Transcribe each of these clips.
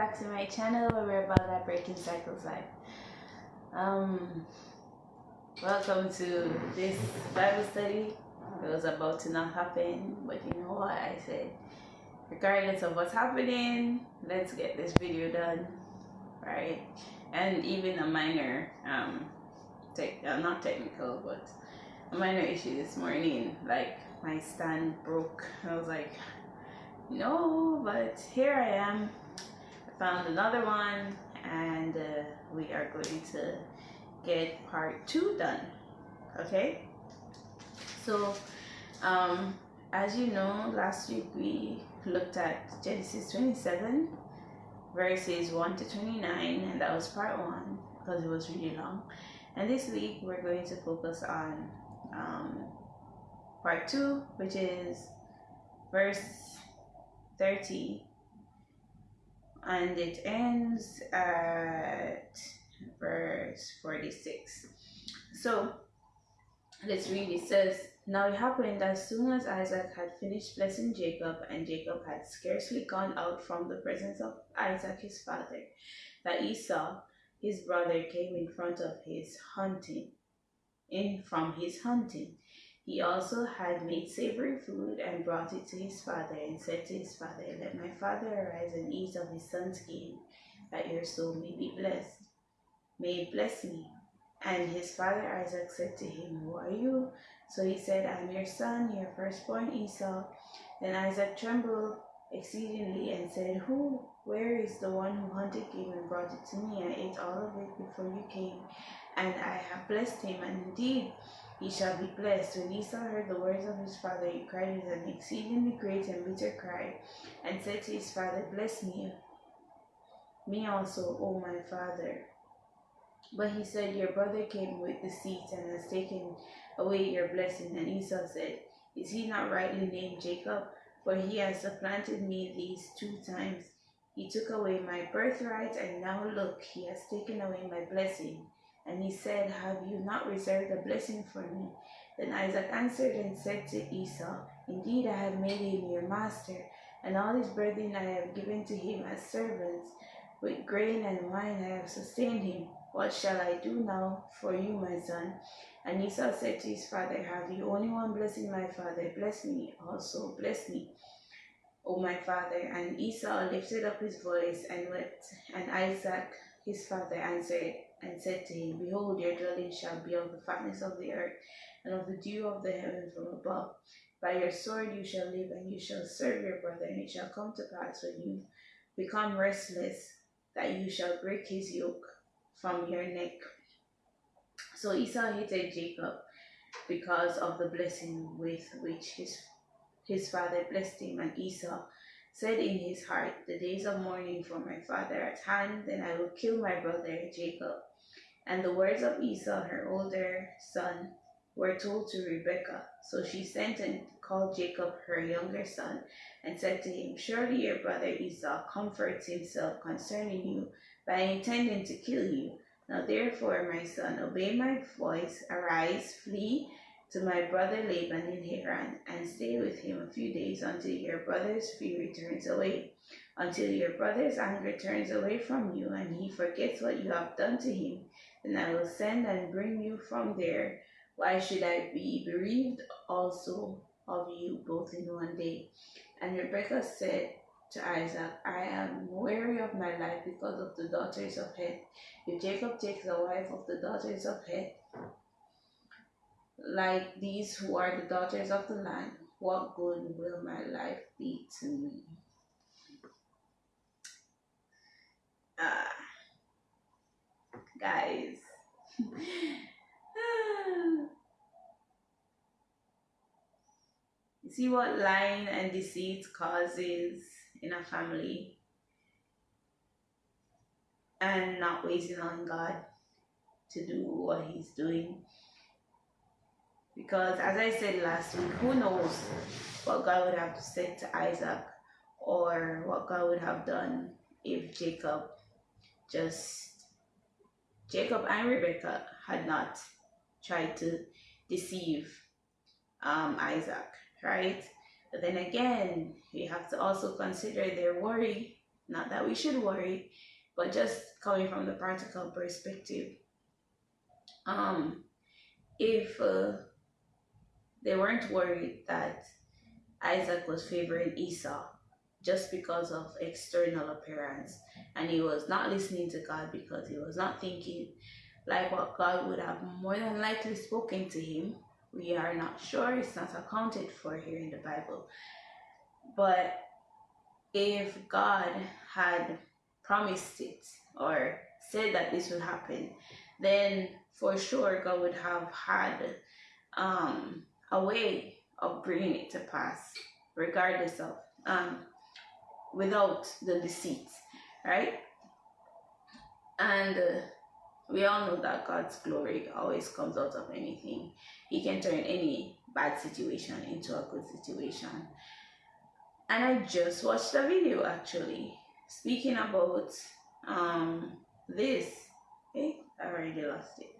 back to my channel where we're about that breaking cycles life. Um, Welcome to this Bible study. It was about to not happen, but you know what I said? Regardless of what's happening, let's get this video done, right? And even a minor, not technical, but a minor issue this morning, like my stand broke. I was like, no, but here I am. I found another one, and we are going to get part 2 done. Okay, so as you know, last week we looked at Genesis 27 verses 1 to 29, and that was part 1 because it was really long. And this week we're going to focus on part 2, which is verse 30, and it ends at verse 46. So let's read. It says, "Now it happened as soon as Isaac had finished blessing Jacob, and Jacob had scarcely gone out from the presence of Isaac his father, that Esau his brother came in front of his hunting, from his hunting. He also had made savory food and brought it to his father, and said to his father, Let my father arise and eat of his son's game, that your soul may be blessed. May it bless me. And his father Isaac said to him, Who are you? So he said, I am your son, your firstborn Esau. Then Isaac trembled exceedingly and said, Where is the one who hunted game and brought it to me? I ate all of it before you came, and I have blessed him, and indeed he shall be blessed. When Esau heard the words of his father, he cried with an exceedingly great and bitter cry, and said to his father, Bless me also, O my father. But he said, Your brother came with deceit and has taken away your blessing. And Esau said, Is he not rightly named Jacob? For he has supplanted me these 2 times. He took away my birthright, and now look, he has taken away my blessing. And he said, Have you not reserved a blessing for me? Then Isaac answered and said to Esau, Indeed, I have made him your master, and all his brethren I have given to him as servants. With grain and wine I have sustained him. What shall I do now for you, my son? And Esau said to his father, Have you only one blessing, my father? Bless me also, bless me, O my father. And Esau lifted up his voice and wept. And Isaac his father answered and said to him, Behold, your dwelling shall be of the fatness of the earth, and of the dew of the heaven from above. By your sword you shall live, and you shall serve your brother. And it shall come to pass, when you become restless, that you shall break his yoke from your neck. So Esau hated Jacob because of the blessing with which his father blessed him. And Esau said in his heart, The days of mourning for my father at hand, then I will kill my brother Jacob. And the words of Esau, her older son, were told to Rebekah. So she sent and called Jacob, her younger son, and said to him, Surely your brother Esau comforts himself concerning you by intending to kill you. Now therefore, my son, obey my voice, arise, flee to my brother Laban in Haran, and stay with him a few days until your brother's fury turns away, until your brother's anger turns away from you, and he forgets what you have done to him. Then I will send and bring you from there. Why should I be bereaved also of you both in one day? And Rebekah said to Isaac, I am weary of my life because of the daughters of Heth. If Jacob takes a wife of the daughters of Heth, like these who are the daughters of the land, what good will my life be to me? Guys. You see what lying and deceit causes in a family, and not waiting on God to do what he's doing. Because as I said last week, who knows what God would have said to Isaac, or what God would have done if Jacob and Rebekah had not tried to deceive Isaac, right? But then again, we have to also consider their worry Not that we should worry, but just coming from the practical perspective. Um, if they weren't worried that Isaac was favoring Esau just because of external appearance, and he was not listening to God because he was not thinking like what God would have more than likely spoken to him. We are not sure, it's not accounted for here in the Bible. But if God had promised it or said that this would happen, then for sure God would have had a way of bringing it to pass, regardless of without the deceit, right? And we all know that God's glory always comes out of anything. He can turn any bad situation into a good situation. And I just watched a video actually speaking about this. Okay, I already lost it.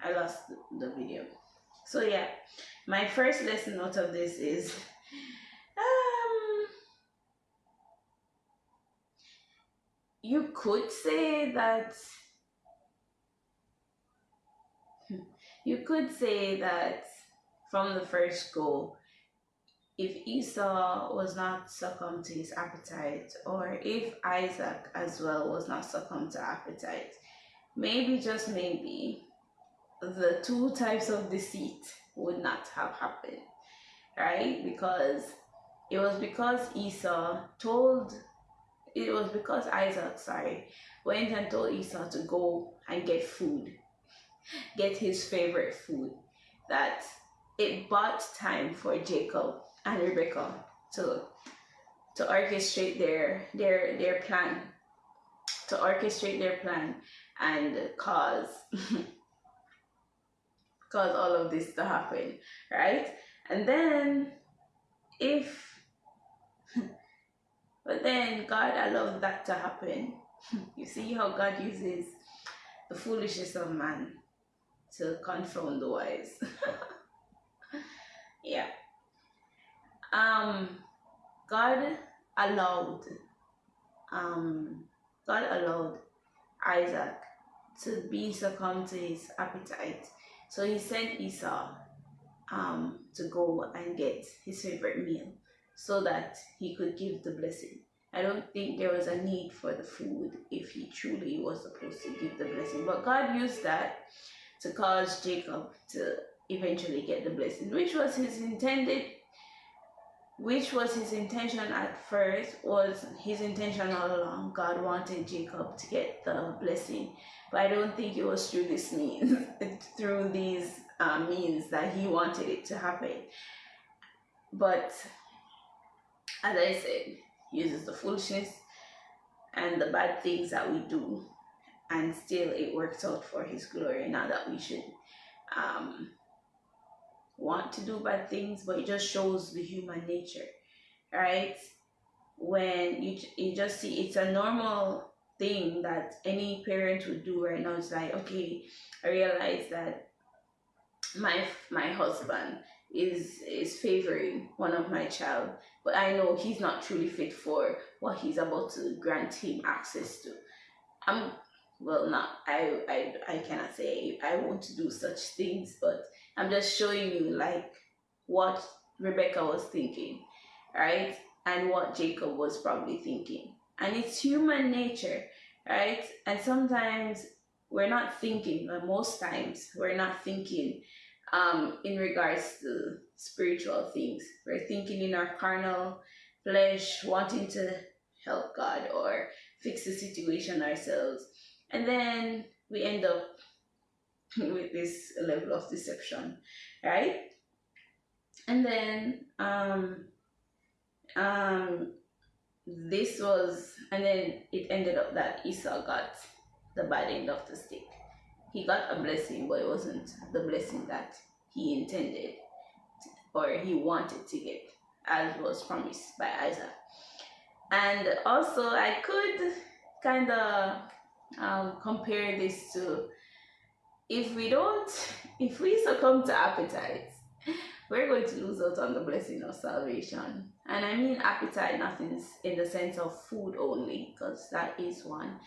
I lost the video. So yeah, my first lesson out of this is you could say that from the first go, if Esau was not succumbed to his appetite, or if Isaac as well was not succumbed to appetite, maybe, just maybe, the two types of deceit would not have happened, right? Because it was because Isaac went and told Esau to go and get food, get his favorite food, that it bought time for Jacob and Rebekah to orchestrate their plan, and cause all of this to happen, right? And then but then God allowed that to happen. You see how God uses the foolishness of man to confound the wise. Yeah. God allowed Isaac to be succumbed to his appetite. So he sent Esau to go and get his favorite meal so that he could give the blessing. I don't think there was a need for the food if he truly was supposed to give the blessing. But God used that to cause Jacob to eventually get the blessing, which was his intention at first, was his intention all along. God wanted Jacob to get the blessing, but I don't think it was through this means, through these means that he wanted it to happen. But as I said, he uses the foolishness and the bad things that we do, and still it works out for his glory. Not that we should want to do bad things, but it just shows the human nature, right? When you just see, it's a normal thing that any parent would do right now. It's like, okay, I realize that my husband is favoring one of my child, but I know he's not truly fit for what he's about to grant him access to. I cannot say I want to do such things, but I'm just showing you like what Rebecca was thinking, right? And what Jacob was probably thinking. And it's human nature, right? And sometimes we're not thinking, but most times we're not thinking in regards to spiritual things. We're thinking in our carnal flesh, wanting to help God or fix the situation ourselves. And then we end up with this level of deception, right? And then it ended up that Esau got the bad end of the stick. He got a blessing, but it wasn't the blessing that he intended or he wanted to get, as was promised by Isaac. And also, I could kind of compare this to if we succumb to appetites, we're going to lose out on the blessing of salvation. And I mean appetite, nothing in the sense of food only, because that is one,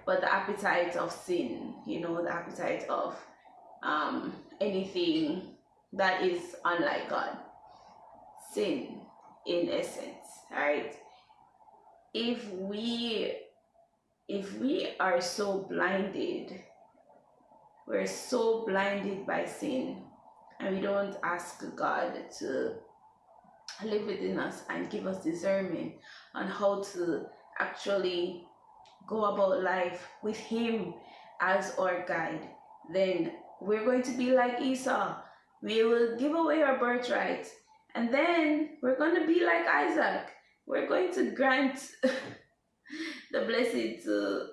but the appetite of sin, the appetite of anything that is unlike God, sin in essence, right? If we are so blinded, we're so blinded by sin, and we don't ask God to live within us and give us discernment on how to actually go about life with Him as our guide, then we're going to be like Esau. We will give away our birthright, and then we're going to be like Isaac. We're going to grant the blessing to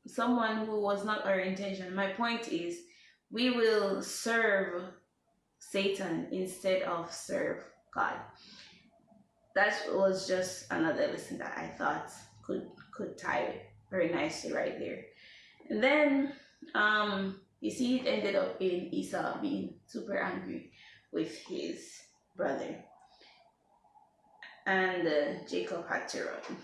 someone who was not our intention. My point is, we will serve Satan instead of serve God. That was just another lesson that I thought could tie very nicely right there. And then you see, it ended up in Esau being super angry with his brother, and Jacob had to run.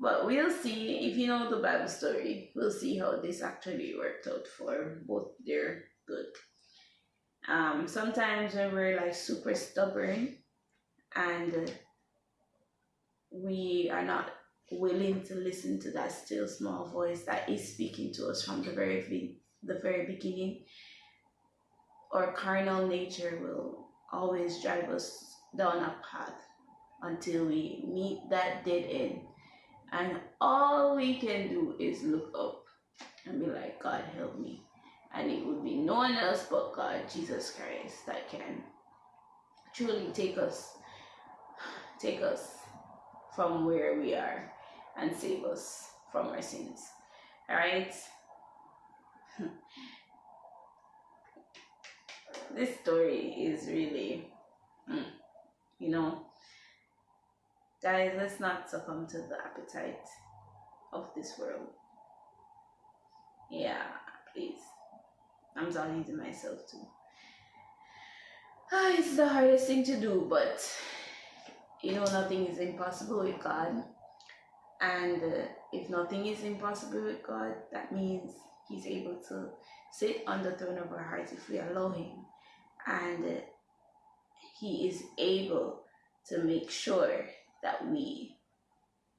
But we'll see, if you know the Bible story, we'll see how this actually worked out for both their good. Sometimes when we're like super stubborn and we are not willing to listen to that still small voice that is speaking to us from the very beginning, our carnal nature will always drive us down a path until we meet that dead end, and all we can do is look up and be like, God help me. And it would be no one else but God, Jesus Christ, that can truly take us from where we are and save us from our sins. All right. This story is really, guys, let's not succumb to the appetite of this world. Yeah, please. I'm talking to myself too. It's the hardest thing to do, but nothing is impossible with God. And if nothing is impossible with God, that means He's able to sit on the throne of our hearts if we allow Him. And He is able to make sure that we,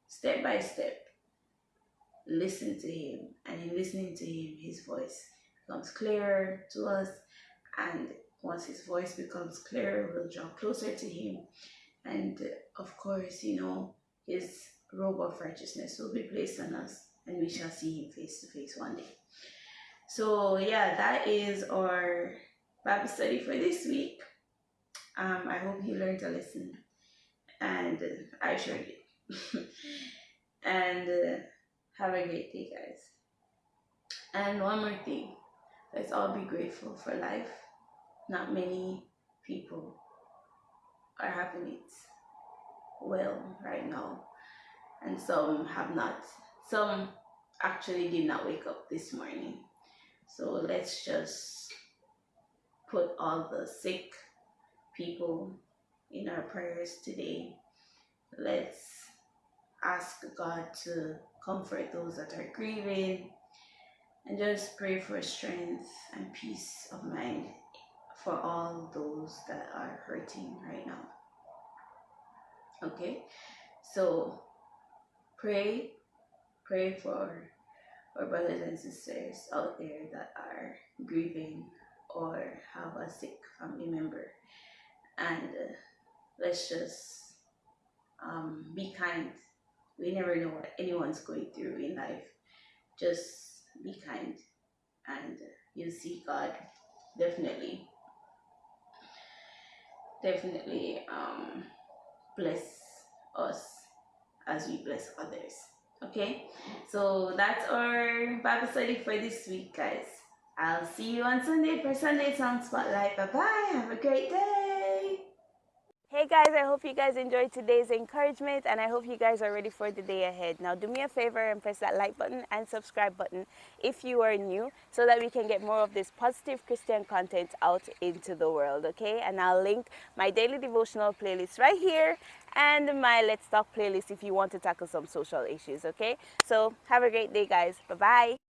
step by step, listen to Him. And in listening to Him, His voice becomes clearer to us. And once His voice becomes clearer, we'll draw closer to Him. And of course, His robe of righteousness will be placed on us, and we shall see Him face to face one day. So yeah, that is our Bible study for this week. I hope you learned a lesson, and I sure did. And have a great day, guys. And one more thing, let's all be grateful for life. Not many people are having it well right now, and some have not. Some actually did not wake up this morning. So let's just put all the sick people in our prayers today. Let's ask God to comfort those that are grieving, and just pray for strength and peace of mind for all those that are hurting right now. Okay, so pray for our brothers and sisters out there that are grieving or have a sick family member, and let's just be kind. We never know what anyone's going through in life. Just be kind, and you'll see God definitely bless us as we bless others. Okay, so that's our Bible study for this week, guys. I'll see you on Sunday for Sunday Song Spotlight. Bye bye. Have a great day. Hey guys, I hope you guys enjoyed today's encouragement and I hope you guys are ready for the day ahead. Now do me a favor and press that like button and subscribe button if you are new so that we can get more of this positive Christian content out into the world, okay? And I'll link my daily devotional playlist right here and my Let's Talk playlist if you want to tackle some social issues, okay? So have a great day guys. Bye-bye.